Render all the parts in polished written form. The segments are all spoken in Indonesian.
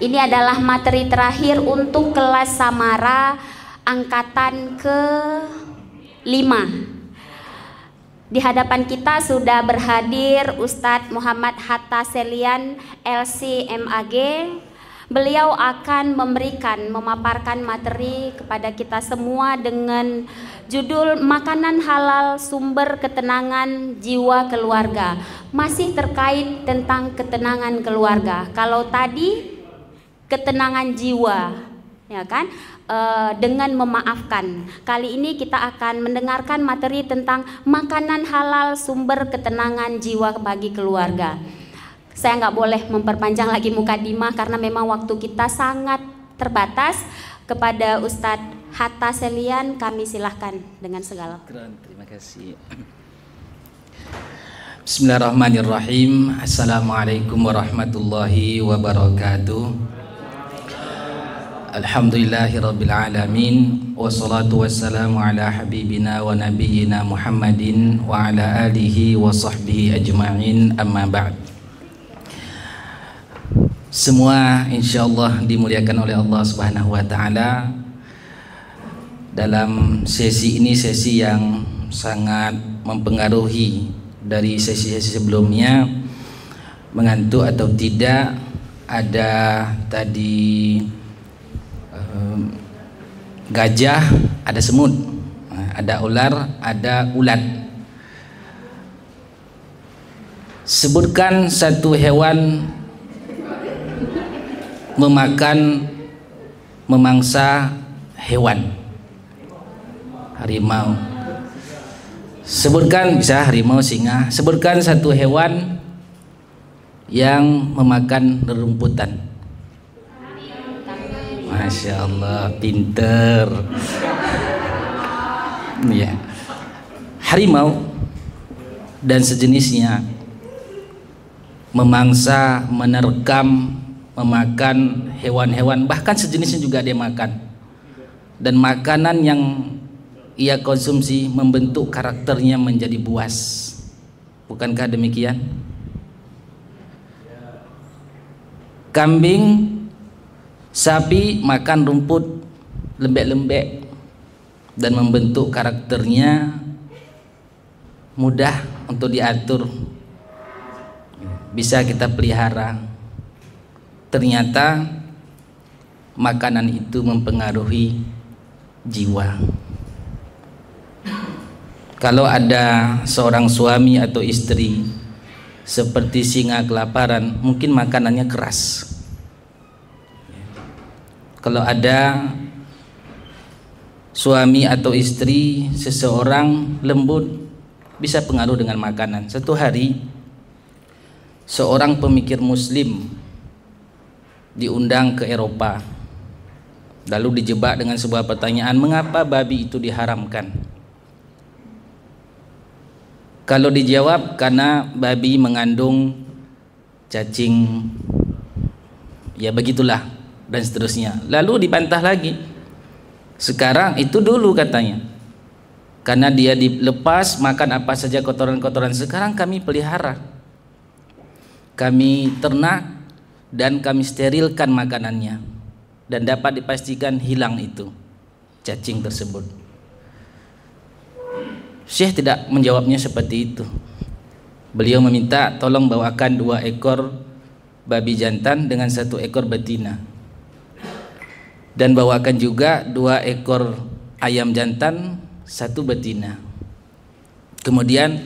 Ini adalah materi terakhir untuk kelas Samara angkatan ke-5. Di hadapan kita sudah berhadir Ustadz Muhammad Hatta Selian LC MAG. Beliau akan memaparkan materi kepada kita semua dengan judul Makanan Halal Sumber Ketenangan Jiwa Keluarga. Masih terkait tentang ketenangan keluarga. Kalau tadi ketenangan jiwa, ya kan, dengan memaafkan. Kali ini kita akan mendengarkan materi tentang makanan halal sumber ketenangan jiwa bagi keluarga. Saya nggak boleh memperpanjang lagi mukadimah karena memang waktu kita sangat terbatas. Kepada Ustadz Hatta Selian kami silahkan dengan segala. Terima kasih. Bismillahirrahmanirrahim. Assalamualaikum warahmatullahi wabarakatuh. Alhamdulillahirabbil alamin, wassalatu wassalamu ala habibina wa nabiyyina Muhammadin wa ala alihi wa sahbihi ajma'in, amma ba'd. Semua insyaallah dimuliakan oleh Allah Subhanahu wa taala. Dalam sesi ini, sesi yang sangat mempengaruhi dari sesi-sesi sebelumnya, mengantuk atau tidak, ada tadi gajah, ada semut, ada ular, ada ulat. Sebutkan satu hewan memangsa hewan. Harimau. Sebutkan, bisa harimau, singa. Sebutkan satu hewan yang memakan rerumputan. Masya Allah, pinter. Ya. Harimau dan sejenisnya memangsa, menerkam, memakan hewan-hewan, bahkan sejenisnya juga dia makan. Dan makanan yang ia konsumsi membentuk karakternya menjadi buas. Bukankah demikian? Kambing, sapi makan rumput lembek-lembek dan membentuk karakternya mudah untuk diatur, bisa kita pelihara. Ternyata makanan itu mempengaruhi jiwa. Kalau ada seorang suami atau istri seperti singa kelaparan, mungkin makanannya keras. Kalau ada suami atau istri seseorang lembut, bisa pengaruh dengan makanan. Satu hari seorang pemikir muslim diundang ke Eropa, lalu dijebak dengan sebuah pertanyaan, mengapa babi itu diharamkan? Kalau dijawab, karena babi mengandung cacing, ya begitulah, dan seterusnya. Lalu dibantah lagi, sekarang itu dulu katanya, karena dia dilepas makan apa saja kotoran-kotoran. Sekarang kami pelihara, kami ternak, dan kami sterilkan makanannya, dan dapat dipastikan hilang itu cacing tersebut. Syekh tidak menjawabnya seperti itu. Beliau meminta tolong bawakan 2 ekor babi jantan dengan 1 ekor betina, dan bawakan juga 2 ekor ayam jantan, 1 betina. Kemudian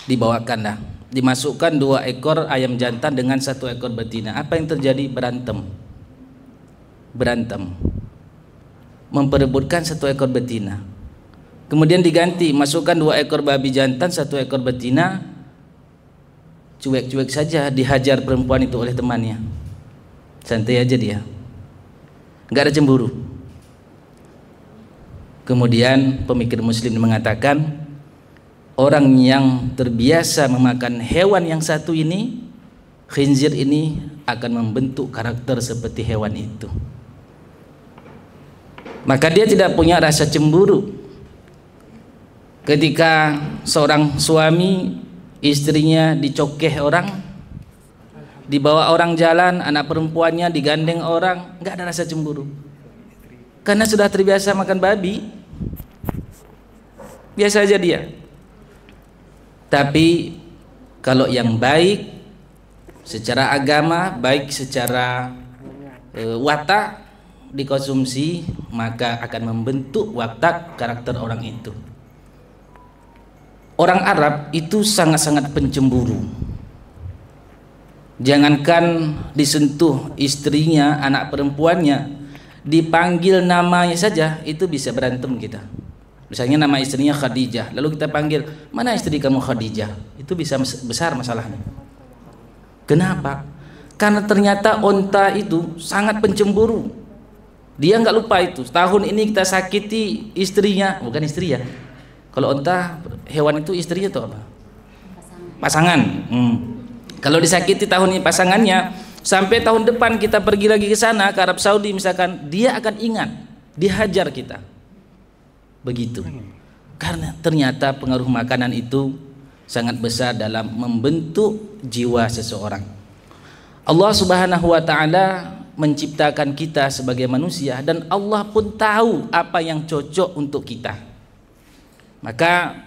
dibawakanlah, dimasukkan 2 ekor ayam jantan dengan 1 ekor betina. Apa yang terjadi? Berantem, memperebutkan 1 ekor betina. Kemudian diganti, masukkan 2 ekor babi jantan, 1 ekor betina. Cuek-cuek saja dihajar perempuan itu oleh temannya. Santai aja dia, nggak ada cemburu. Kemudian pemikir muslim mengatakan, orang yang terbiasa memakan hewan yang satu ini, khinzir ini, akan membentuk karakter seperti hewan itu. Maka dia tidak punya rasa cemburu ketika seorang suami istrinya dicokeh orang, dibawa orang jalan, anak perempuannya digandeng orang, nggak ada rasa cemburu. Karena sudah terbiasa makan babi, biasa aja dia. Tapi kalau yang baik secara agama, baik secara watak dikonsumsi, maka akan membentuk watak karakter orang itu. Orang Arab itu sangat-sangat pencemburu. Jangankan disentuh istrinya, anak perempuannya, dipanggil namanya saja itu bisa berantem kita. Misalnya nama istrinya Khadijah, lalu kita panggil, mana istri kamu Khadijah? Itu bisa besar masalahnya. Kenapa? Karena ternyata onta itu sangat pencemburu. Dia nggak lupa itu. Tahun ini kita sakiti istrinya, bukan istri ya. Kalau onta hewan itu istrinya itu apa? Pasangan. Kalau disakiti tahun ini pasangannya, sampai tahun depan kita pergi lagi ke sana ke Arab Saudi misalkan, dia akan ingat, dihajar kita. Begitu. Karena ternyata pengaruh makanan itu sangat besar dalam membentuk jiwa seseorang. Allah Subhanahu wa taala menciptakan kita sebagai manusia dan Allah pun tahu apa yang cocok untuk kita. Maka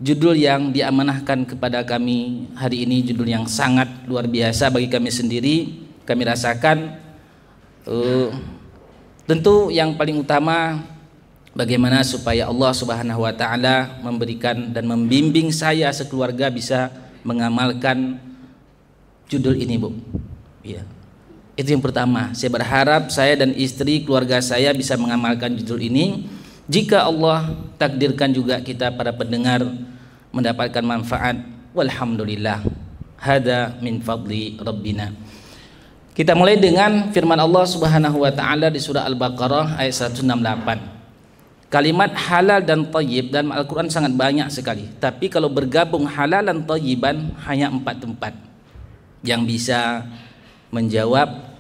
judul yang diamanahkan kepada kami hari ini judul yang sangat luar biasa bagi kami sendiri. Kami rasakan tentu yang paling utama bagaimana supaya Allah Subhanahu wa taala memberikan dan membimbing saya sekeluarga bisa mengamalkan judul ini, Bu. Ya. Itu yang pertama. Saya berharap saya dan istri keluarga saya bisa mengamalkan judul ini. Jika Allah takdirkan juga kita para pendengar mendapatkan manfaat, walhamdulillah. Hada min fadli rabbina. Kita mulai dengan firman Allah Subhanahu wa taala di surah Al-Baqarah ayat 168. Kalimat halal dan thayyib dalam Al-Qur'an sangat banyak sekali. Tapi kalau bergabung halal dan thayyiban hanya 4 tempat. Yang bisa menjawab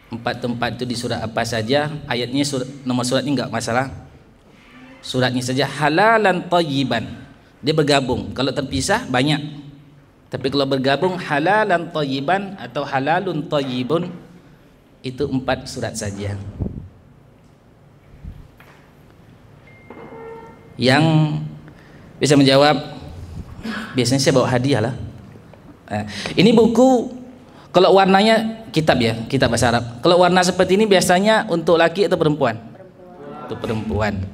4 tempat itu di surah apa saja, ayatnya nomor suratnya enggak masalah. Suratnya saja halalan thayyiban. Dia bergabung. Kalau terpisah banyak. Tapi kalau bergabung halalan thayyiban atau halalun thayyibun itu 4 surat saja. Yang bisa menjawab biasanya saya bawa hadiah lah. Ini buku kalau warnanya kitab ya, kitab bahasa Arab. Kalau warna seperti ini biasanya untuk laki atau perempuan? Untuk perempuan.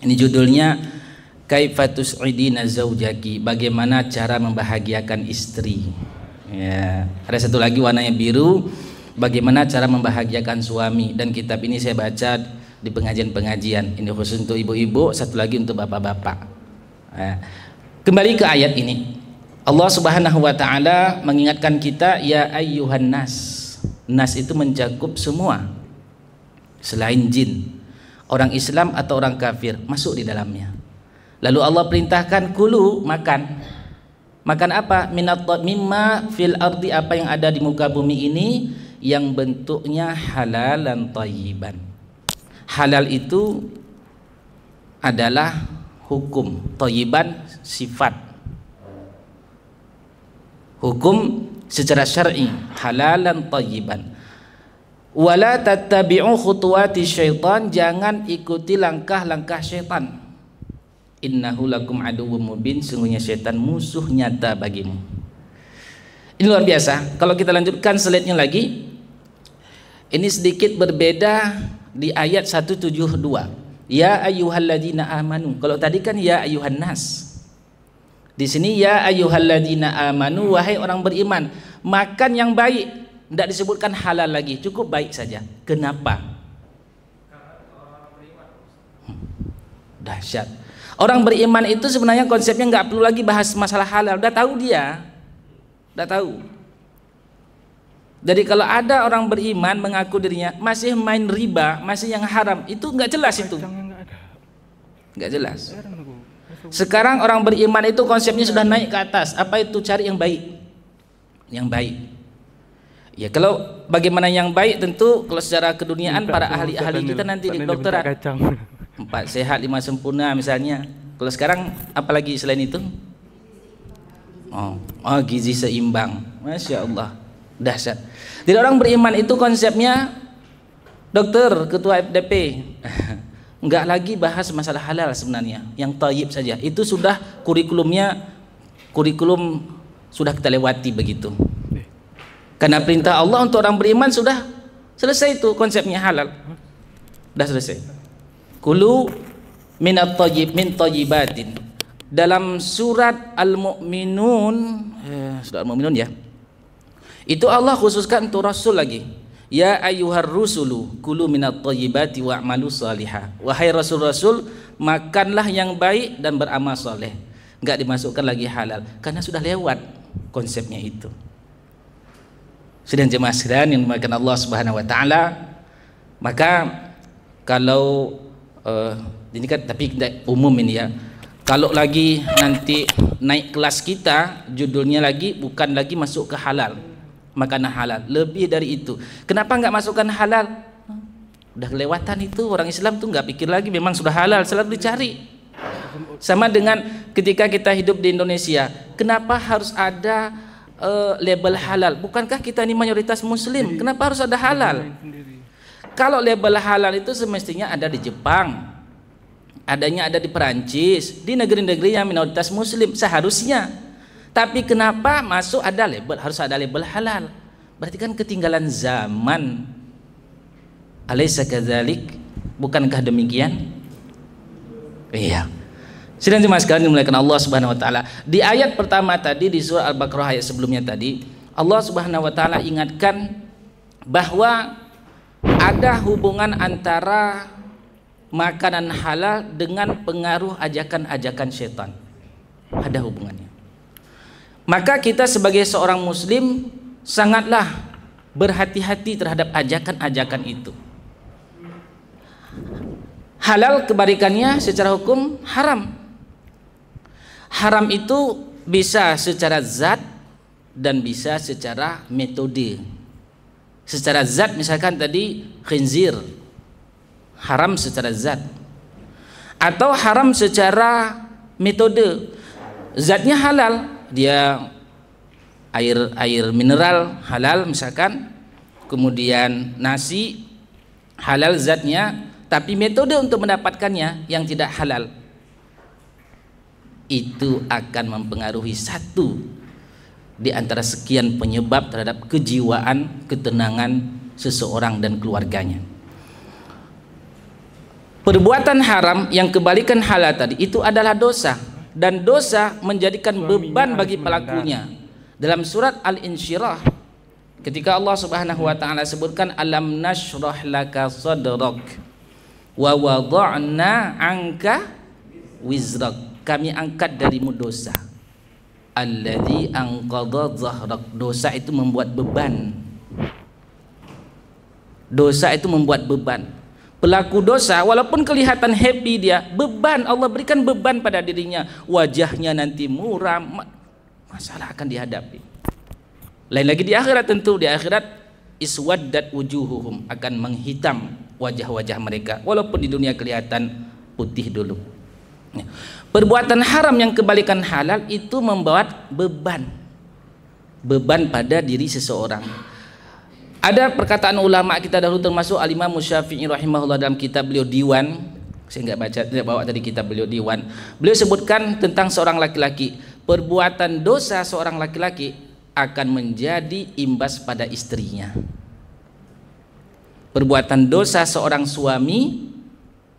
Ini judulnya Kaifatus Idina Zaujaki, bagaimana cara membahagiakan istri. Ya, ada satu lagi warnanya biru, bagaimana cara membahagiakan suami. Dan kitab ini saya baca di pengajian-pengajian. Ini khusus untuk ibu-ibu, satu lagi untuk bapak-bapak. Ya. Kembali ke ayat ini. Allah Subhanahu wa taala mengingatkan kita, ya ayyuhan nas. Nas itu mencakup semua selain jin. Orang Islam atau orang kafir masuk di dalamnya. Lalu Allah perintahkan kulu, makan. Makan apa? Mimma fil ardi, apa yang ada di muka bumi ini yang bentuknya halal dan thayyiban. Halal itu adalah hukum, thayyiban sifat. Hukum secara syar'i, halal dan thayyiban. Wala tattabi'u khutuwati syaitan, jangan ikuti langkah-langkah syaitan. Innahu lakum aduwwum mubin, sungguhnya syaitan musuh nyata bagimu. Ini luar biasa. Kalau kita lanjutkan slide-nya lagi, ini sedikit berbeda di ayat 172. Ya ayyuhalladzina amanu. Kalau tadi kan ya ayyuhan nas. Di sini ya ayyuhalladzina amanu, wahai orang beriman, makan yang baik. Tidak disebutkan halal lagi, cukup baik saja. Kenapa? Dahsyat. Orang beriman itu sebenarnya konsepnya nggak perlu lagi bahas masalah halal, udah tahu dia, udah tahu. Jadi kalau ada orang beriman mengaku dirinya masih main riba, masih yang haram, itu nggak jelas itu, nggak jelas. Sekarang orang beriman itu konsepnya sudah naik ke atas. Apa itu? Cari yang baik, yang baik. Ya, kalau bagaimana yang baik tentu kalau secara keduniaan para ahli-ahli kita nanti di kedokteran 4 sehat 5 sempurna misalnya. Kalau sekarang apalagi selain itu? Oh, gizi seimbang. Masya Allah. Dahsyat. Jadi orang beriman itu konsepnya dokter, ketua FDP. Enggak lagi bahas masalah halal sebenarnya, yang thayyib saja. Itu sudah kurikulum sudah kita lewati begitu. Karena perintah Allah untuk orang beriman sudah selesai, itu konsepnya halal. Sudah selesai. Kulu minat thayyib min thayyibatin. Dalam surat Al-Mu'minun, surat Al-Mu'minun ya. Itu Allah khususkan untuk Rasul lagi. Ya ayyuhar rusulu kulu minat thayyibati wa'malu salihah. Wahai Rasul-Rasul, makanlah yang baik dan beramal soleh. Enggak dimasukkan lagi halal, karena sudah lewat konsepnya itu. Sedang jemaah sekalian yang dimuliakan Allah Subhanahu wa taala, maka kalau ini kan tapi umum ini ya. Kalau lagi nanti naik kelas kita, judulnya lagi bukan lagi masuk ke halal, makanan halal, lebih dari itu. Kenapa nggak masukkan halal? Udah kelewatan itu, orang Islam tuh nggak pikir lagi, memang sudah halal selalu dicari. Sama dengan ketika kita hidup di Indonesia, kenapa harus ada label halal? Bukankah kita ini mayoritas Muslim? Kenapa harus ada halal? Kalau label halal itu semestinya ada di Jepang, adanya ada di Perancis, di negeri-negeri yang minoritas Muslim seharusnya. Tapi kenapa masuk ada label, harus ada label halal? Berarti kan ketinggalan zaman. Alaysa kadzalik? Bukankah demikian? Iya. Sidang jemaah sekalian dimuliakan Allah Subhanahu wa taala. Di ayat pertama tadi di surah Al-Baqarah ayat sebelumnya tadi, Allah Subhanahu wa taala ingatkan bahwa ada hubungan antara makanan halal dengan pengaruh ajakan-ajakan syaitan. Ada hubungannya. Maka kita sebagai seorang muslim sangatlah berhati-hati terhadap ajakan-ajakan itu. Halal kebalikannya secara hukum haram. Haram itu bisa secara zat dan bisa secara metode. Secara zat misalkan tadi khinzir, haram secara zat, atau haram secara metode. Zatnya halal, dia air mineral halal misalkan, kemudian nasi halal zatnya, tapi metode untuk mendapatkannya yang tidak halal. Itu akan mempengaruhi satu di antara sekian penyebab terhadap kejiwaan, ketenangan seseorang dan keluarganya. Perbuatan haram yang kebalikan halal tadi itu adalah dosa, dan dosa menjadikan beban bagi pelakunya. Dalam surat Al-Insyirah, ketika Allah Subhanahu wa taala sebutkan alam nashrah laka sadrak wa wada'na anka wizrak, kami angkat darimu dosa. Alladzi anqadha dhahrak, dosa itu membuat beban. Dosa itu membuat beban. Pelaku dosa walaupun kelihatan happy dia, beban, Allah berikan beban pada dirinya. Wajahnya nanti muram, masalah akan dihadapi. Lain lagi di akhirat, tentu di akhirat iswaddat wujuhuhum, akan menghitam wajah-wajah mereka, walaupun di dunia kelihatan putih dulu. Perbuatan haram yang kebalikan halal itu membawa beban pada diri seseorang. Ada perkataan ulama kita dahulu, termasuk Al-Imam Syafi'i rahimahullah, dalam kitab beliau Diwan. Saya tidak bawa tadi kitab beliau Diwan. Beliau sebutkan tentang seorang laki-laki, perbuatan dosa seorang laki-laki akan menjadi imbas pada istrinya. Perbuatan dosa seorang suami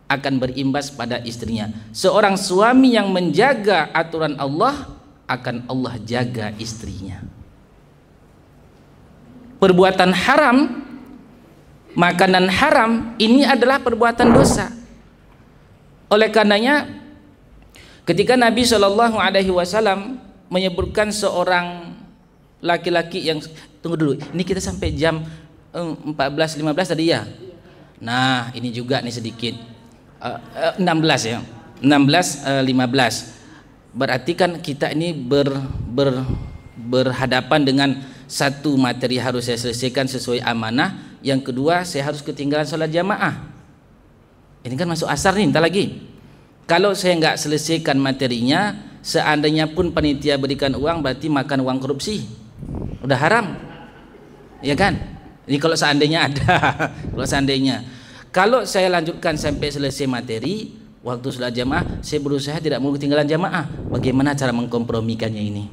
akan berimbas pada istrinya. Seorang suami yang menjaga aturan Allah, akan Allah jaga istrinya. Perbuatan haram, makanan haram, ini adalah perbuatan dosa. Oleh karenanya ketika Nabi SAW menyebutkan seorang laki-laki yang, tunggu dulu, ini kita sampai jam 14.15 tadi ya. Nah ini juga nih sedikit 16 ya, 16.15. Berarti kan kita ini berhadapan dengan satu materi harus saya selesaikan sesuai amanah, yang kedua saya harus ketinggalan sholat jamaah. Ini kan masuk asar nih, entar lagi. Kalau saya nggak selesaikan materinya, seandainya pun panitia berikan uang, berarti makan uang korupsi, udah haram. Ya kan? Ini kalau seandainya ada, kalau seandainya. Kalau saya lanjutkan sampai selesai materi, waktu sholat jamaah, saya berusaha tidak mau ketinggalan jamaah. Bagaimana cara mengkompromikannya ini?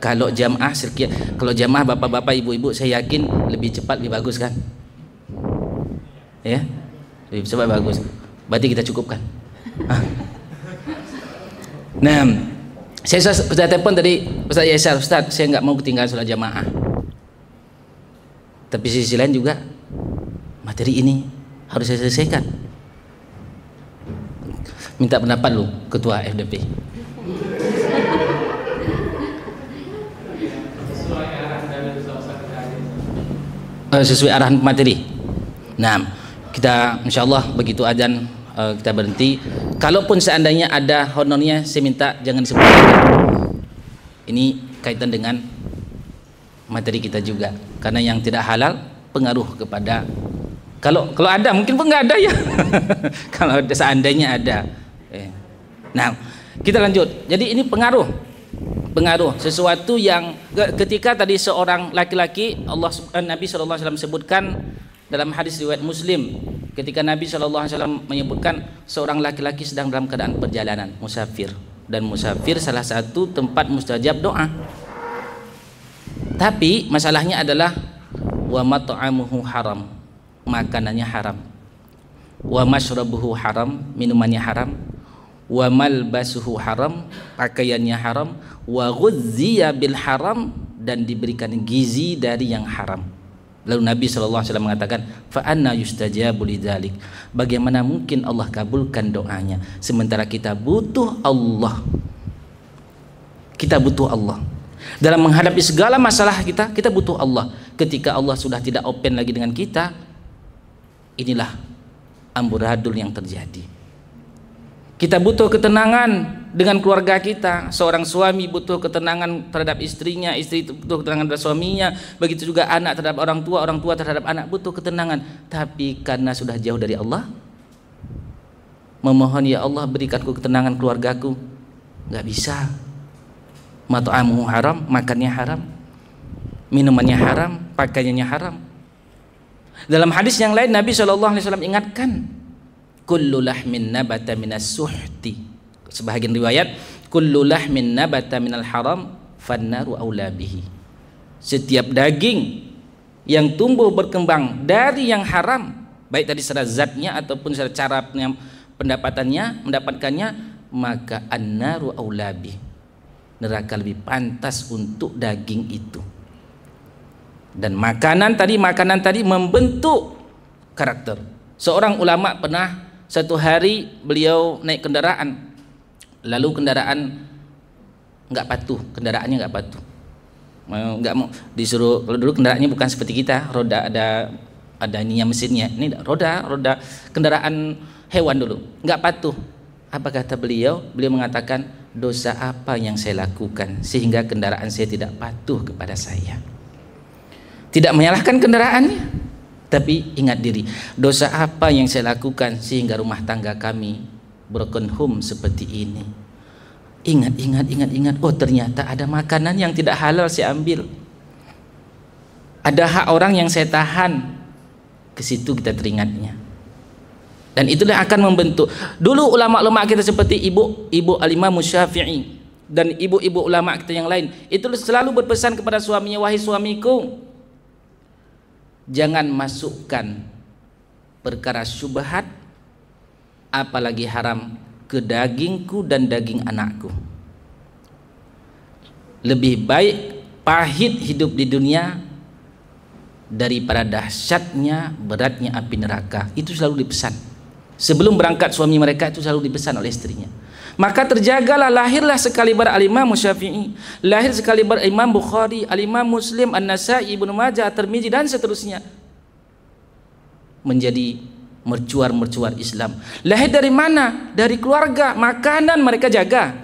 Kalau jamaah sekian, kalau jamaah bapak-bapak, ibu-ibu, saya yakin lebih cepat, lebih bagus kan? Ya, lebih cepat bagus. Berarti kita cukupkan. Nah, saya sudah telepon tadi Ustaz Yesar, Ustaz, saya nggak mau ketinggalan sholat jamaah. Tapi sisi lain juga materi ini harus saya selesaikan. Minta pendapat lu ketua FDP. Sesuai arahan materi. Nah, kita insyaallah begitu azan kita berhenti. Kalaupun seandainya ada honornya, saya minta jangan disebutkan. Ini kaitan dengan materi kita juga, karena yang tidak halal pengaruh kepada, kalau ada, mungkin pun nggak ada ya. Kalau seandainya ada. Nah, kita lanjut. Jadi ini pengaruh sesuatu yang ketika tadi seorang laki-laki, Nabi SAW sebutkan dalam hadis riwayat Muslim, ketika Nabi SAW menyebutkan seorang laki-laki sedang dalam keadaan perjalanan, musafir, dan musafir salah satu tempat mustajab doa. Tapi masalahnya adalah wa mat'amuhu haram, makanannya haram, wa mashrabuhu haram, minumannya haram, wa malbasuhu haram, pakaiannya haram, wa ghuzziya bil haram, dan diberikan gizi dari yang haram. Lalu Nabi SAW mengatakan, fa anna yustajabu lidzalik, bagaimana mungkin Allah kabulkan doanya sementara kita butuh Allah. Kita butuh Allah dalam menghadapi segala masalah kita butuh Allah. Ketika Allah sudah tidak open lagi dengan kita, inilah amburadul yang terjadi. Kita butuh ketenangan dengan keluarga kita. Seorang suami butuh ketenangan terhadap istrinya, istri butuh ketenangan terhadap suaminya, begitu juga anak terhadap orang tua terhadap anak butuh ketenangan. Tapi karena sudah jauh dari Allah, memohon, ya Allah berikanku ketenangan keluargaku, nggak bisa. Mat'amuhu haram, makannya haram, minumannya haram, pakaiannya haram. Dalam hadis yang lain Nabi SAW ingatkan, kullu lahmin nabata minas suhti, sebahagian riwayat kullu lahmin nabata minal haram fannaru aula bihi, setiap daging yang tumbuh berkembang dari yang haram, baik tadi secara zatnya ataupun secara cara mendapatkannya, maka annaru aula bihi, neraka lebih pantas untuk daging itu. Dan makanan tadi membentuk karakter. Seorang ulama pernah satu hari beliau naik kendaraan, lalu kendaraan nggak patuh, kendaraannya nggak patuh, nggak mau disuruh. Kalau dulu kendaraannya bukan seperti kita, roda ada ininya mesinnya, ini roda kendaraan hewan dulu, nggak patuh. Apa kata beliau? Beliau mengatakan, dosa apa yang saya lakukan sehingga kendaraan saya tidak patuh kepada saya? Tidak menyalahkan kendaraannya, tapi ingat diri, dosa apa yang saya lakukan sehingga rumah tangga kami broken home seperti ini? Ingat. Oh, ternyata ada makanan yang tidak halal saya ambil, ada hak orang yang saya tahan. Ke situ kita teringatnya. Dan itulah akan membentuk. Dulu ulama-ulama kita seperti ibu Al-Imam Syafi'i dan ibu-ibu ulama kita yang lain, itu selalu berpesan kepada suaminya, wahai suamiku, jangan masukkan perkara syubhat apalagi haram ke dagingku dan daging anakku. Lebih baik pahit hidup di dunia daripada dahsyatnya beratnya api neraka. Itu selalu dipesan. Sebelum berangkat suami mereka itu selalu dipesan oleh istrinya. Maka terjagalah, lahirlah sekaliber Al-Imam Syafi'i, lahir sekaliber Imam Bukhari, Al-Imam Muslim, An-Nasai, Ibnu Majah, Tirmizi dan seterusnya, menjadi mercuar-mercuar Islam. Lahir dari mana? Dari keluarga, makanan mereka jaga.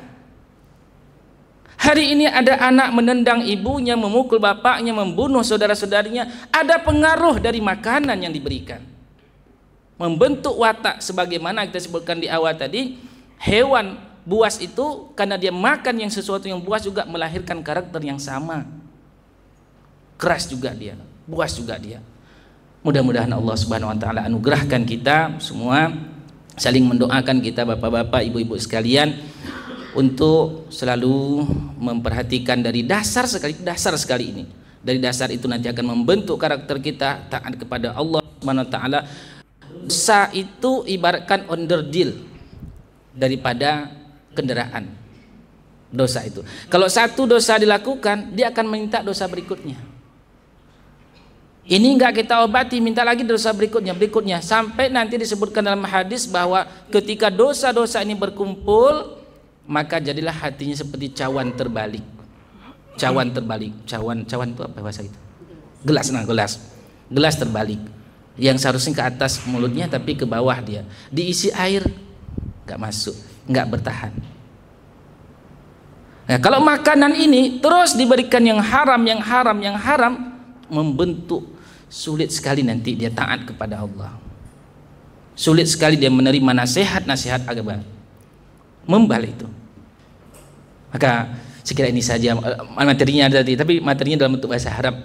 Hari ini ada anak menendang ibunya, memukul bapaknya, membunuh saudara-saudarinya, ada pengaruh dari makanan yang diberikan. Membentuk watak sebagaimana kita sebutkan di awal tadi, hewan buas itu karena dia makan yang sesuatu yang buas juga melahirkan karakter yang sama. keras juga dia, buas juga dia. Mudah-mudahan Allah Subhanahu wa taala anugerahkan kita semua, saling mendoakan kita bapak-bapak, ibu-ibu sekalian untuk selalu memperhatikan dari dasar sekali ini. Dari dasar itu nanti akan membentuk karakter kita taat kepada Allah Subhanahu wa taala. Dosa itu ibaratkan onderdil daripada kendaraan. Dosa itu. Kalau satu dosa dilakukan, dia akan minta dosa berikutnya. Ini enggak kita obati, minta lagi dosa berikutnya, sampai nanti disebutkan dalam hadis bahwa ketika dosa-dosa ini berkumpul, maka jadilah hatinya seperti cawan terbalik. Cawan itu apa bahasa itu? Gelas terbalik. Yang seharusnya ke atas mulutnya tapi ke bawah dia. Diisi air, enggak masuk, enggak bertahan. Nah, kalau makanan ini terus diberikan yang haram, membentuk, sulit sekali nanti dia taat kepada Allah. Sulit sekali dia menerima nasihat agama. Membal itu. Maka sekira ini saja materinya tadi, tapi materinya dalam bentuk bahasa Arab.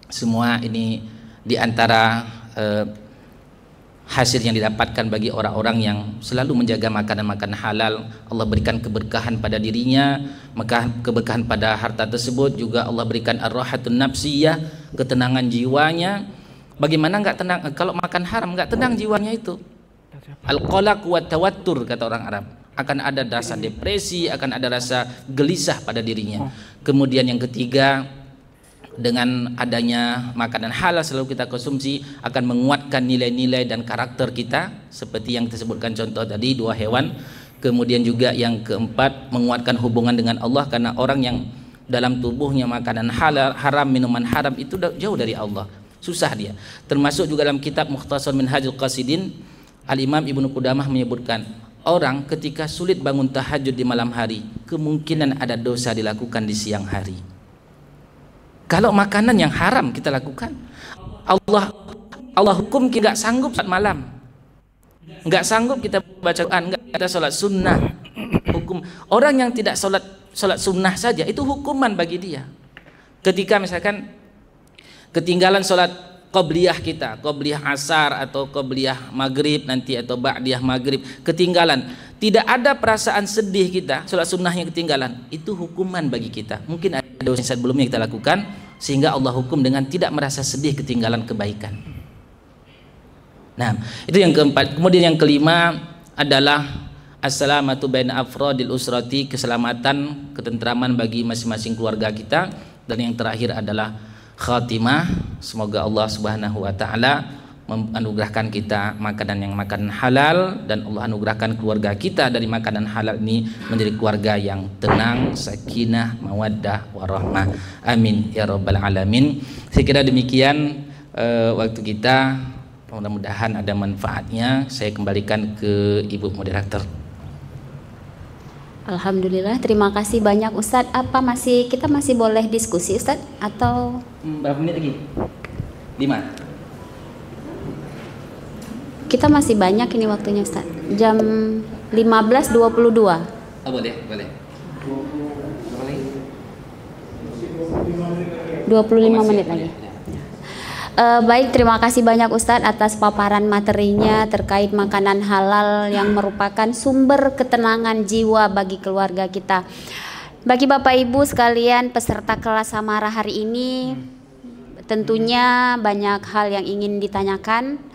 Semua ini diantara hasil yang didapatkan bagi orang-orang yang selalu menjaga makanan-makanan halal. Allah berikan keberkahan pada dirinya, maka keberkahan pada harta tersebut juga Allah berikan ar-rahatun nafsiyah, ketenangan jiwanya. Bagaimana enggak tenang kalau makan haram, enggak tenang jiwanya itu. Al-qalaq wa tawattur kata orang Arab. Akan ada rasa depresi, akan ada rasa gelisah pada dirinya. Kemudian yang ketiga, dengan adanya makanan halal selalu kita konsumsi akan menguatkan nilai-nilai dan karakter kita, seperti yang disebutkan contoh tadi 2 hewan. Kemudian juga yang keempat, menguatkan hubungan dengan Allah, karena orang yang dalam tubuhnya makanan halal, haram, minuman haram itu jauh dari Allah, susah dia. Termasuk juga dalam kitab Mukhtasar Minhajul Qasidin, Al-Imam Ibnu Qudamah menyebutkan, orang ketika sulit bangun tahajud di malam hari, kemungkinan ada dosa dilakukan di siang hari. Kalau makanan yang haram kita lakukan, Allah hukum kita nggak sanggup saat malam, nggak sanggup kita baca Quran, nggak kita sholat sunnah. Hukum orang yang tidak sholat sunnah saja itu hukuman bagi dia. Ketika misalkan ketinggalan sholat qobliyah kita, qobliyah asar atau qobliyah maghrib nanti atau ba'diyah maghrib, ketinggalan, tidak ada perasaan sedih kita, sholat sunnahnya ketinggalan, itu hukuman bagi kita. Mungkin ada dosa yang sebelumnya kita lakukan sehingga Allah hukum dengan tidak merasa sedih ketinggalan kebaikan. Nah, itu yang keempat. Kemudian yang kelima adalah as-salamatu baina afradil usrati, keselamatan, ketentraman bagi masing-masing keluarga kita. Dan yang terakhir adalah khatimah, semoga Allah Subhanahu wa taala menganugerahkan kita makanan yang makanan halal, dan Allah anugerahkan keluarga kita dari makanan halal ini menjadi keluarga yang tenang, sakinah, mawaddah, warahmah. Amin ya rabbal alamin. Saya kira demikian waktu kita, mudah-mudahan ada manfaatnya. Saya kembalikan ke Ibu Moderator. Alhamdulillah, terima kasih banyak Ustadz. Kita masih boleh diskusi Ustadz atau berapa menit lagi? 5. Kita masih banyak ini waktunya Ustadz. Jam 15.22. Oh, boleh. 25 menit lagi. Baik, terima kasih banyak Ustadz atas paparan materinya terkait makanan halal yang merupakan sumber ketenangan jiwa bagi keluarga kita. Bagi Bapak Ibu sekalian peserta kelas Samarah hari ini, tentunya banyak hal yang ingin ditanyakan.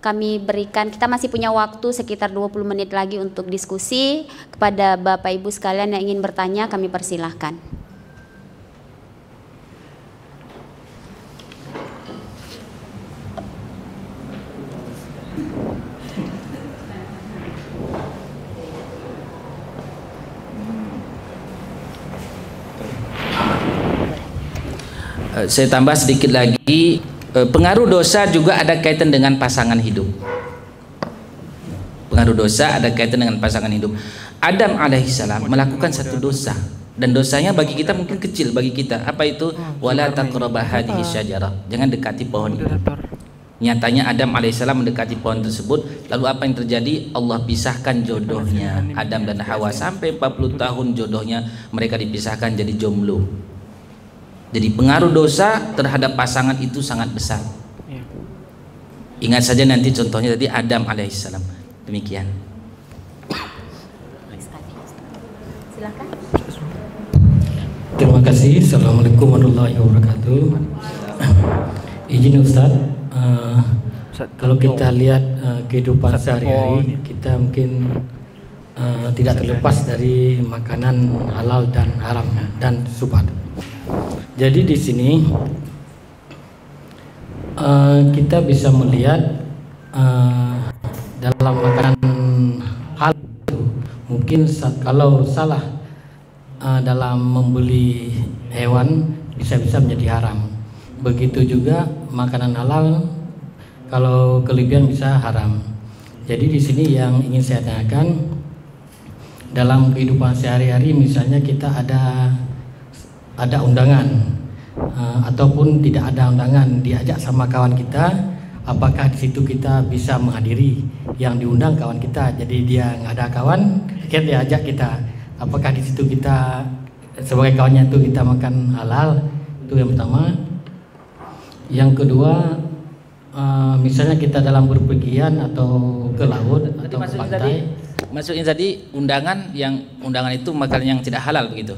Kita masih punya waktu sekitar 20 menit lagi untuk diskusi. Kepada Bapak Ibu sekalian yang ingin bertanya, kami persilahkan. Saya tambah sedikit lagi, pengaruh dosa juga ada kaitan dengan pasangan hidup. Pengaruh dosa ada kaitan dengan pasangan hidup. Adam alaihissalam melakukan satu dosa, dan dosanya bagi kita mungkin kecil bagi kita. Apa itu? Wala taqrabah hadhihi syajarah. Jangan dekati pohon ini. Nyatanya Adam alaihissalam mendekati pohon tersebut. Lalu apa yang terjadi? Allah pisahkan jodohnya Adam dan Hawa sampai 40 tahun jodohnya mereka dipisahkan jadi jomblo. Jadi pengaruh dosa terhadap pasangan itu sangat besar. Ingat saja nanti contohnya tadi Adam alaihissalam. Demikian. Silakan. Terima kasih. Assalamualaikum warahmatullahi wabarakatuh. Izin Ustaz, kalau kita lihat kehidupan sehari-hari, kita mungkin tidak terlepas dari makanan halal dan haram dan syubhat. Jadi di sini kita bisa melihat dalam makanan halal itu mungkin kalau salah dalam membeli hewan bisa-bisa menjadi haram. Begitu juga makanan halal kalau kelebihan bisa haram. Jadi di sini yang ingin saya tanyakan, dalam kehidupan sehari-hari misalnya kita ada undangan ataupun tidak ada undangan, diajak sama kawan kita, apakah di situ kita bisa menghadiri? Yang diundang kawan kita, jadi dia nggak ada kawan, kita diajak kita, apakah di situ kita sebagai kawannya itu kita makan halal? Itu yang pertama. Yang kedua, misalnya kita dalam berpergian atau ke laut atau ke pantai. Maksudnya tadi undangan itu makanan yang tidak halal begitu?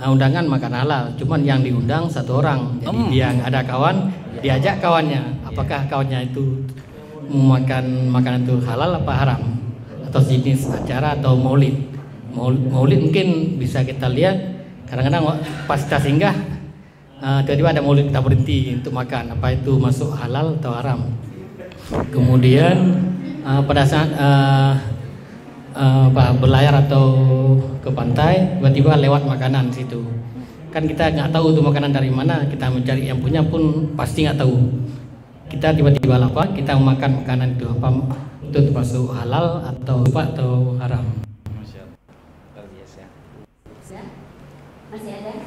Undangan makan halal, cuman yang diundang satu orang, jadi dia nggak ada kawan, diajak kawannya. Apakah kawannya itu makan makanan itu halal apa haram? Atau jenis acara atau maulid? Maulid mungkin bisa kita lihat kadang-kadang pas kita singgah tiba-tiba ada maulid, kita berhenti untuk makan. Apa itu masuk halal atau haram? Kemudian pada saat berlayar atau ke pantai, tiba-tiba lewat makanan situ, kan kita nggak tahu itu makanan dari mana, kita mencari yang punya pun pasti nggak tahu. Kita tiba-tiba lapar, kita makan makanan itu, apa itu termasuk halal atau haram? Masih ada?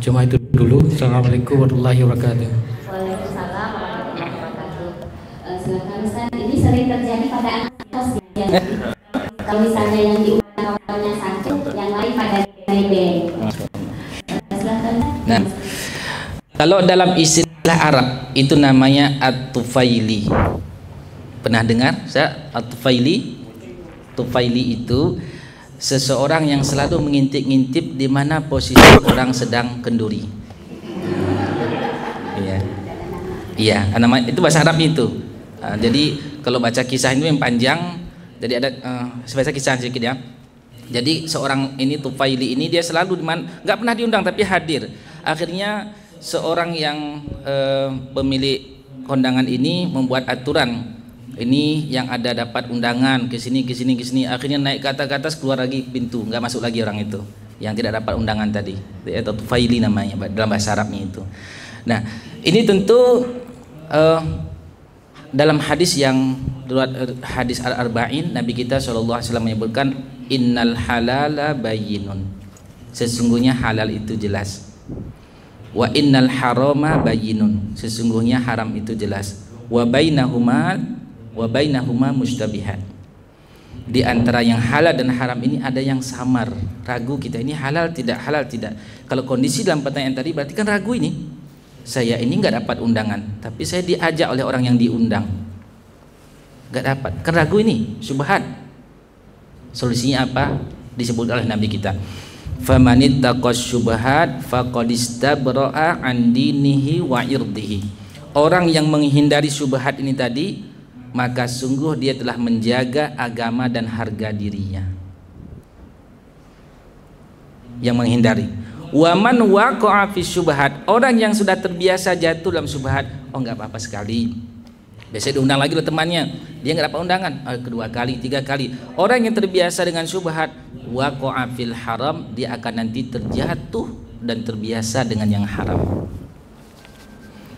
Cuma itu dulu. Assalamualaikum warahmatullahi wabarakatuh. Waalaikumsalam warahmatullahi wabarakatuh. Silakan Ustaz, ini sering terjadi pada anak kos ya. Kalau misalnya yang diundang kawannya sakit, yang lain pada nebeng. Silakan. Nah, kalau dalam istilah Arab itu namanya at-tufaili. Pernah dengar? At-tufaili? Tufaili itu seseorang yang selalu mengintip-ngintip di mana posisi orang sedang kenduri. Iya. Iya, nama itu bahasa Arab itu. Jadi kalau baca kisah itu yang panjang, jadi ada saya baca kisah sedikit ya. Jadi seorang ini Tufaili ini dia selalu nggak pernah diundang tapi hadir. Akhirnya seorang yang pemilik kondangan ini membuat aturan. Ini yang ada dapat undangan ke sini. Akhirnya naik ke atas keluar lagi pintu, nggak masuk lagi orang itu yang tidak dapat undangan tadi. Atau Tufaili namanya dalam bahasa Arabnya itu. Nah, ini tentu dalam hadis yang hadis Al-Arba'in, Nabi kita SAW menyebutkan innal halala bayyinun. Sesungguhnya halal itu jelas. Wa innal harama bayyinun. Sesungguhnya haram itu jelas. Wa bainahuma mustabihat. Di antara yang halal dan haram ini ada yang samar, ragu kita ini halal tidak. Kalau kondisi dalam pertanyaan tadi berarti kan ragu ini. Saya ini nggak dapat undangan, tapi saya diajak oleh orang yang diundang, nggak dapat. Kan ragu ini, syubhat. Solusinya apa? Disebut oleh Nabi kita. Famanittaqas syubhat faqad istabra'a an dinihi wa irdihi. Orang yang menghindari syubhat ini tadi, maka sungguh dia telah menjaga agama dan harga dirinya. Yang menghindari. Waman waqa'a fi syubhat, orang yang sudah terbiasa jatuh dalam syubhat, oh enggak apa-apa sekali. Biasanya diundang lagi oleh temannya, dia enggak dapat undangan, kedua kali, tiga kali. Orang yang terbiasa dengan syubhat, waqa'a fil haram, dia akan nanti terjatuh dan terbiasa dengan yang haram.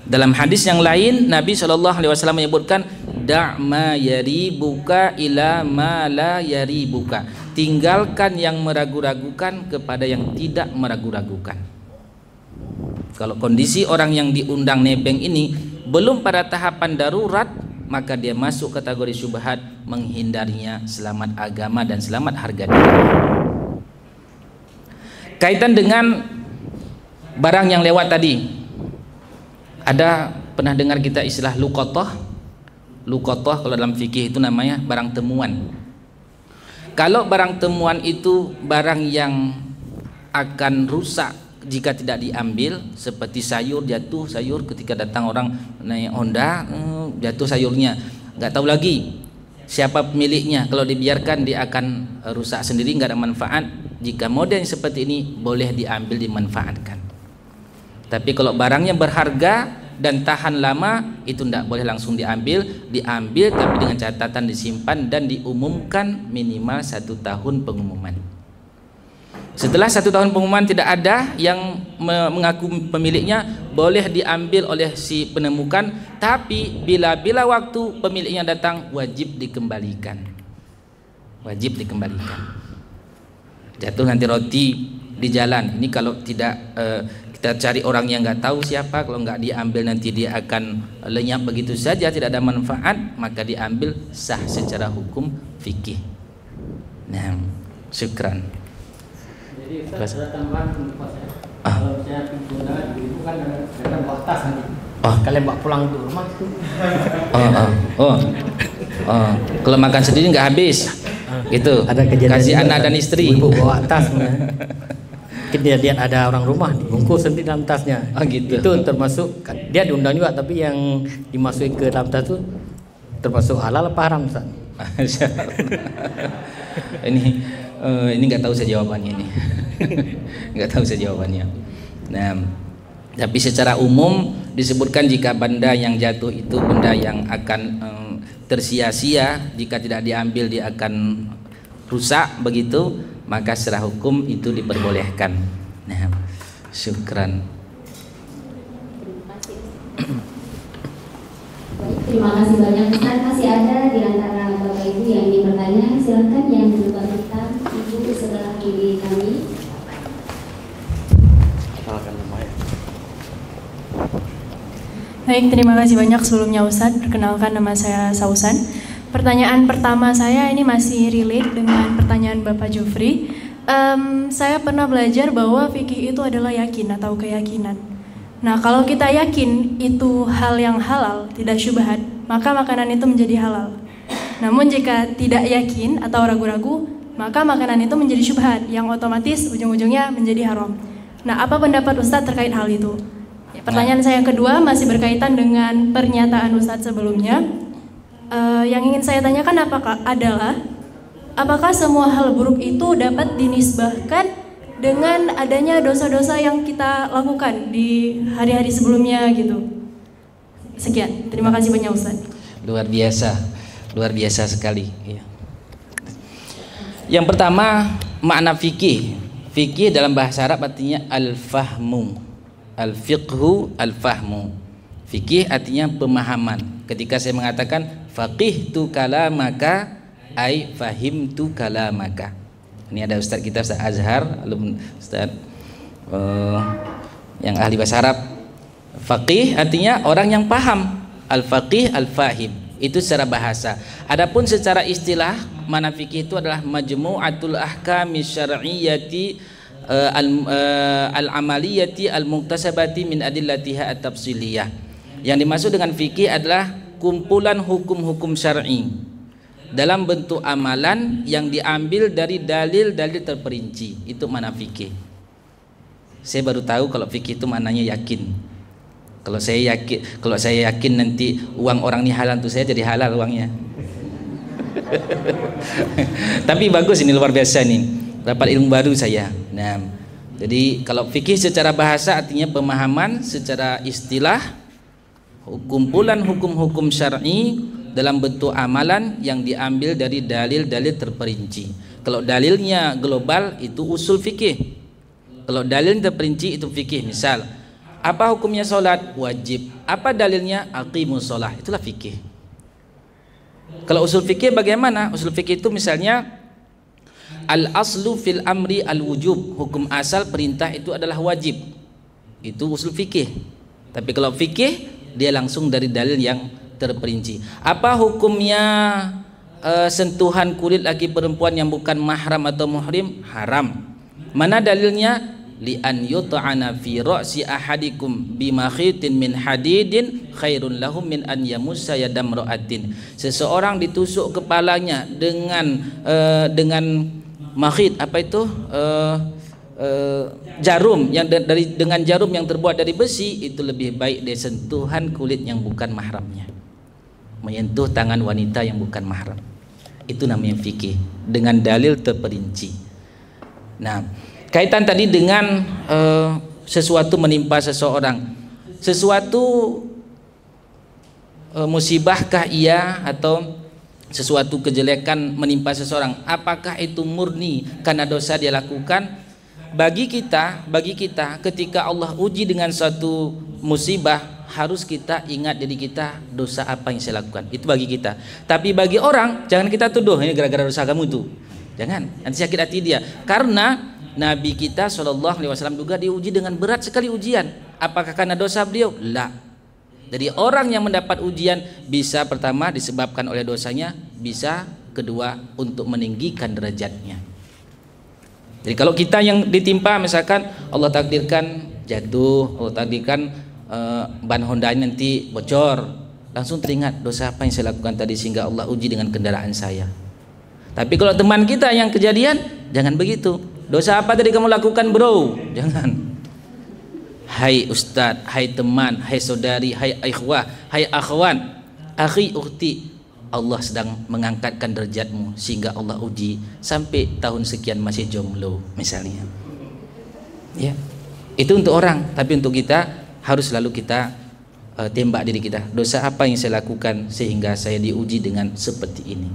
Dalam hadis yang lain Nabi SAW menyebutkan da'ma yaribuka ila ma la yaribuka. Tinggalkan yang meragu-ragukan kepada yang tidak meragu-ragukan. Kalau kondisi orang yang diundang nebeng ini belum pada tahapan darurat, maka dia masuk kategori syubhat, menghindarinya, selamat agama dan selamat harga diri. Kaitan dengan barang yang lewat tadi. Ada pernah dengar kita istilah luqatah? Luqatah kalau dalam fikih itu namanya barang temuan. Kalau barang temuan itu barang yang akan rusak jika tidak diambil, seperti sayur jatuh, sayur ketika datang orang naik Honda, jatuh sayurnya, nggak tahu lagi siapa pemiliknya. Kalau dibiarkan dia akan rusak sendiri, nggak ada manfaat. Jika model seperti ini boleh diambil, dimanfaatkan. Tapi kalau barangnya berharga dan tahan lama, itu tidak boleh langsung diambil tapi dengan catatan disimpan dan diumumkan minimal 1 tahun pengumuman. Setelah 1 tahun pengumuman tidak ada yang mengaku pemiliknya, boleh diambil oleh si penemukan, tapi bila waktu pemiliknya datang wajib dikembalikan. Wajib dikembalikan. Jatuh nanti roti di jalan, ini kalau tidak kita cari orang yang nggak tahu siapa, kalau nggak diambil nanti dia akan lenyap begitu saja, tidak ada manfaat, maka diambil, sah secara hukum fikih. Nah, syukran. Jadi Ustaz ada tambahan untuk saya. Kalau saya pintu undangan ibu kan datang bawa tas nanti. Kalian bawa pulang ke rumah tuh. Kalau makan sendiri nggak habis. Gitu. Ada kejadian kasih juga, anak dan istri. Ibu bawa tas. Kejadian ada orang rumah dibungkus sendiri dalam tasnya. Gitu. Itu termasuk dia diundang juga, tapi yang dimasukin ke dalam tas itu termasuk halal apa haram, Ustaz? Ini nggak tahu saya jawabannya ini. Nggak tahu saya jawabannya. Nah, tapi secara umum disebutkan jika benda yang jatuh itu benda yang akan tersia-sia, jika tidak diambil dia akan rusak begitu, maka secara hukum itu diperbolehkan. Nah, syukran. Terima kasih banyak Ustaz. Masih ada di antara Bapak Ibu yang ingin bertanya, silakan yang di depan kita, Ibu sebelah kiri kami. Baik, terima kasih banyak sebelumnya Ustadz. Perkenalkan, nama saya Sausan. Pertanyaan pertama saya ini masih relate dengan pertanyaan Bapak Jufri. Saya pernah belajar bahwa fikih itu adalah yakin atau keyakinan. Nah, kalau kita yakin itu hal yang halal, tidak syubhat, maka makanan itu menjadi halal. Namun jika tidak yakin atau ragu-ragu, maka makanan itu menjadi syubhat, yang otomatis ujung-ujungnya menjadi haram. Nah, apa pendapat Ustadz terkait hal itu? Pertanyaan saya yang kedua masih berkaitan dengan pernyataan Ustadz sebelumnya. Yang ingin saya tanyakan apakah semua hal buruk itu dapat dinisbahkan dengan adanya dosa-dosa yang kita lakukan di hari-hari sebelumnya gitu. Sekian, terima kasih banyak Ustadz. Luar biasa sekali. Yang pertama, makna fikih. Fikih dalam bahasa Arab artinya al-fahmu. Al-fiqhu al-fahmu. Fikih artinya pemahaman. Ketika saya mengatakan faqihtu kalamaka, ai fahimtu kalamaka. Ini ada Ustaz kita, Ustaz Azhar, Ustaz yang ahli bahasa Arab. Faqih artinya orang yang paham. Al-faqih al-fahim. Itu secara bahasa. Adapun secara istilah, makna fikih itu adalah majmu'atul ahkami syar'iyyati al-amaliyati al-muktasabati min adillatiha at-tafsiliyah. Yang dimaksud dengan fikih adalah kumpulan hukum-hukum syar'i dalam bentuk amalan yang diambil dari dalil-dalil terperinci. Itu makna fikih. Saya baru tahu kalau fikih itu maknanya yakin. Kalau saya yakin nanti uang orang ini halal, untuk saya jadi halal uangnya. Tapi bagus, ini luar biasa nih. Dapat ilmu baru saya. Nah, jadi kalau fikih secara bahasa artinya pemahaman, secara istilah kumpulan hukum-hukum syar'i dalam bentuk amalan yang diambil dari dalil-dalil terperinci. Kalau dalilnya global itu usul fikih. Kalau dalil terperinci itu fikih. Misal, apa hukumnya sholat? Wajib. Apa dalilnya? Aqimus sholah. Itulah fikih. Kalau usul fikih bagaimana? Usul fikih itu misalnya al-aslu fil amri al-wujub. Hukum asal perintah itu adalah wajib. Itu usul fikih. Tapi kalau fikih dia langsung dari dalil yang terperinci. Apa hukumnya sentuhan kulit laki perempuan yang bukan mahram atau muhrim? Haram. Mana dalilnya? li an yut'ana fi ra'si ahadikum bimakhitin min hadidin khairun lahum min an yamussa yadam ra'atin. Seseorang ditusuk kepalanya dengan makhit, apa itu? Jarum yang dengan jarum yang terbuat dari besi, itu lebih baik dari sentuhan kulit yang bukan mahramnya, menyentuh tangan wanita yang bukan mahram. Itu namanya fikih dengan dalil terperinci. Nah, kaitan tadi dengan sesuatu menimpa seseorang, sesuatu musibahkah ia atau sesuatu kejelekan menimpa seseorang, apakah itu murni karena dosa dia lakukan? Bagi kita ketika Allah uji dengan suatu musibah, harus kita ingat diri kita, dosa apa yang saya lakukan, itu bagi kita. Tapi bagi orang, jangan kita tuduh ini gara-gara dosa kamu tuh, jangan, nanti sakit hati dia. Karena Nabi kita SAW juga diuji dengan berat sekali ujian. Apakah karena dosa beliau? La. Jadi orang yang mendapat ujian bisa pertama disebabkan oleh dosanya, bisa kedua untuk meninggikan derajatnya. Jadi kalau kita yang ditimpa, misalkan Allah takdirkan jatuh, Allah takdirkan ban Honda nanti bocor, langsung teringat dosa apa yang saya lakukan tadi sehingga Allah uji dengan kendaraan saya. Tapi kalau teman kita yang kejadian, jangan begitu. Dosa apa tadi kamu lakukan bro? Jangan. Hai ustadz, hai teman, hai saudari, hai ikhwah, hai akhwan, akhi ukhti, Allah sedang mengangkatkan derajatmu sehingga Allah uji sampai tahun sekian masih jomblo misalnya. Ya, itu untuk orang. Tapi untuk kita harus selalu kita tembak diri kita, dosa apa yang saya lakukan sehingga saya diuji dengan seperti ini.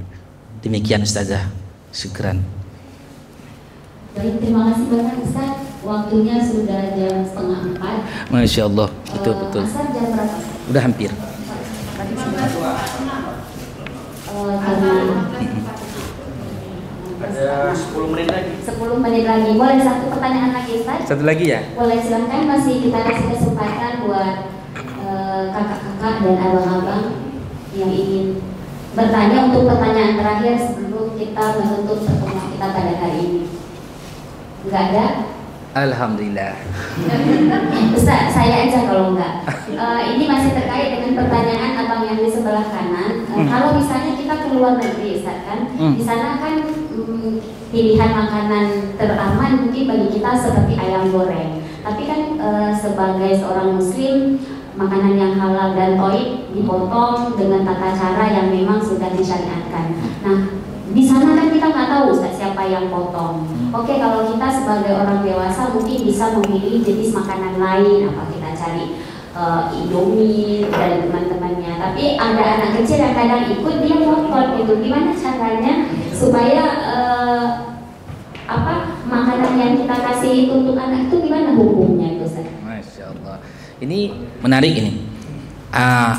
Demikian Ustazah, syukran. Baik, terima kasih banyak Ustaz. Waktunya sudah jam 3:30. Masya Allah, betul. Asar jam berapa? Udah hampir. Ada 10 menit lagi. 10 menit lagi. Boleh satu pertanyaan lagi Ustaz? Satu lagi ya? Boleh, silakan, masih kita kasih kesempatan buat kakak-kakak dan abang-abang yang ingin bertanya untuk pertanyaan terakhir sebelum kita menutup pertemuan kita pada hari ini. Enggak ada? Alhamdulillah. Ustaz, saya aja kalau enggak. Ini masih terkait dengan pertanyaan abang yang di sebelah kanan. Kalau misalnya kita ke luar negeri, Ustaz, kan, di sana kan pilihan makanan teraman mungkin bagi kita seperti ayam goreng. Tapi kan sebagai seorang Muslim, makanan yang halal dan thayyib dipotong dengan tata cara yang memang sudah disyariatkan. Nah, di sana kan kita nggak tahu Ustaz siapa yang potong. Oke, kalau kita sebagai orang dewasa mungkin bisa memilih jenis makanan lain, apa kita cari Indomie dan teman-temannya. Tapi ada anak kecil yang kadang ikut, dia potong gitu. Gimana caranya supaya makanan yang kita kasih itu untuk anak itu gimana hukumnya itu Ustaz? Masya Allah. Ini menarik ini.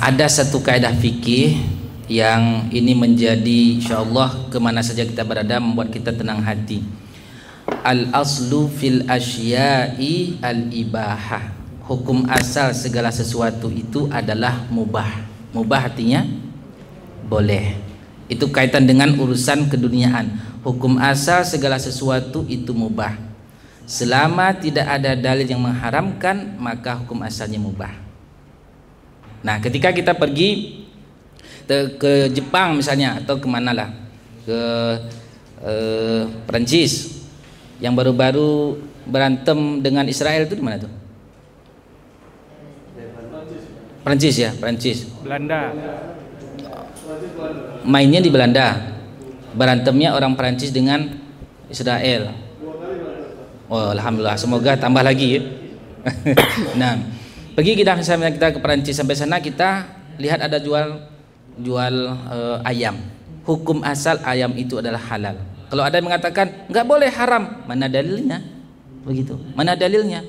Ada satu kaidah fikih yang ini menjadi insyaallah kemana saja kita berada membuat kita tenang hati. Al-aslu fil asya'i al-ibahah. Hukum asal segala sesuatu itu adalah mubah. Mubah artinya boleh. Itu kaitan dengan urusan keduniaan. Hukum asal segala sesuatu itu mubah. Selama tidak ada dalil yang mengharamkan, maka hukum asalnya mubah. Nah, ketika kita pergi ke Jepang misalnya atau kemana lah, ke Perancis yang baru-baru berantem dengan Israel itu di mana tuh? Perancis ya, Perancis. Belanda. Mainnya di Belanda, berantemnya orang Perancis dengan Israel. Oh, alhamdulillah, semoga tambah lagi ya. Nah, pergi kita misalnya kita ke Perancis, sampai sana kita lihat ada jual ayam. Hukum asal ayam itu adalah halal. Kalau ada yang mengatakan nggak boleh, haram, mana dalilnya? Begitu. Mana dalilnya?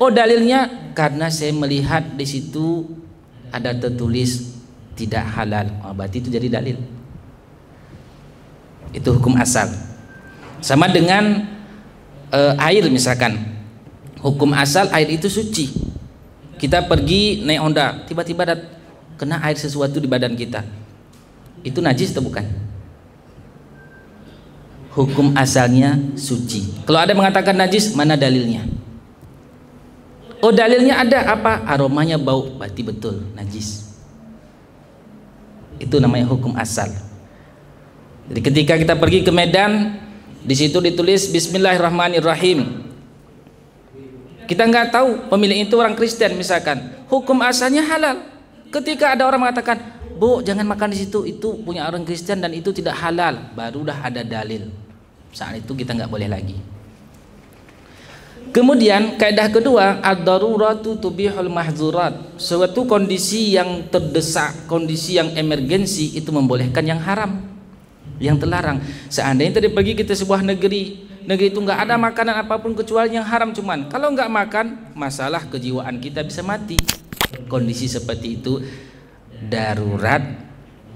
Oh, dalilnya karena saya melihat di situ ada tertulis tidak halal. Oh, berarti itu jadi dalil. Itu hukum asal. Sama dengan air misalkan. Hukum asal air itu suci. Kita pergi naik Honda, tiba-tiba ada kena air sesuatu di badan kita, itu najis atau bukan? hukum asalnya suci. Kalau ada mengatakan najis, mana dalilnya? Oh, dalilnya ada, apa? Aromanya bau, berarti betul najis. Itu namanya hukum asal. Jadi ketika kita pergi ke Medan, di situ ditulis Bismillahirrahmanirrahim. Kita nggak tahu pemilik itu orang Kristen misalkan, hukum asalnya halal. Ketika ada orang mengatakan, Bu, jangan makan di situ, itu punya orang Kristen dan itu tidak halal, baru dah ada dalil. Saat itu kita nggak boleh lagi. Kemudian kaidah kedua, ad-daruratu tubihul mahzurat. Suatu kondisi yang terdesak, kondisi yang emergensi itu membolehkan yang haram, yang terlarang. Seandainya tadi pagi kita sebuah negeri itu nggak ada makanan apapun kecuali yang haram, cuman kalau nggak makan masalah kejiwaan kita bisa mati. Kondisi seperti itu darurat,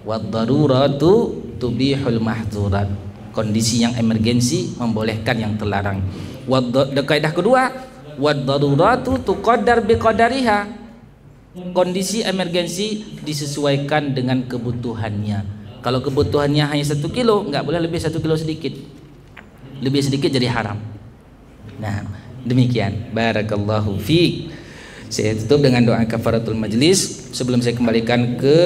wad-daruratu tubihul mahzurat. Kondisi yang emergensi membolehkan yang terlarang. Kaidah kedua, wad-daruratu tuqaddar biqadariha. Kondisi emergensi disesuaikan dengan kebutuhannya. Kalau kebutuhannya hanya 1 kilo, nggak boleh lebih 1 kilo sedikit. Lebih sedikit jadi haram. Nah, demikian. Barakallahu fiik. Saya tutup dengan doa kafaratul majlis sebelum saya kembalikan ke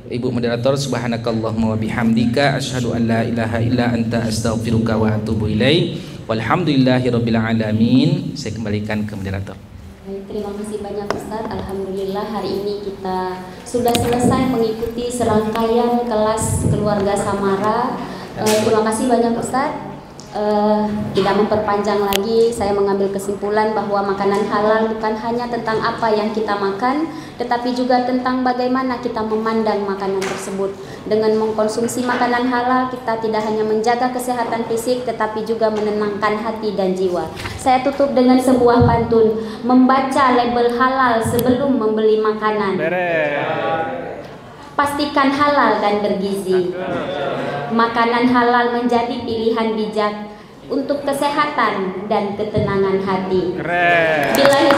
Ibu moderator. Subhanakallahumma wa bihamdika asyhadu an la ilaha illa anta astaghfiruka wa atubu ilaik. Walhamdulillahirabbil alamin. Saya kembalikan ke moderator. Terima kasih banyak Ustaz. Alhamdulillah hari ini kita sudah selesai mengikuti serangkaian kelas keluarga Samara. Terima kasih banyak Ustaz. Tidak memperpanjang lagi, saya mengambil kesimpulan bahwa makanan halal bukan hanya tentang apa yang kita makan, tetapi juga tentang bagaimana kita memandang makanan tersebut. Dengan mengkonsumsi makanan halal, kita tidak hanya menjaga kesehatan fisik, tetapi juga menenangkan hati dan jiwa. Saya tutup dengan sebuah pantun, membaca label halal sebelum membeli makanan. Pastikan halal dan bergizi. Makanan halal menjadi pilihan bijak untuk kesehatan dan ketenangan hati. Billahi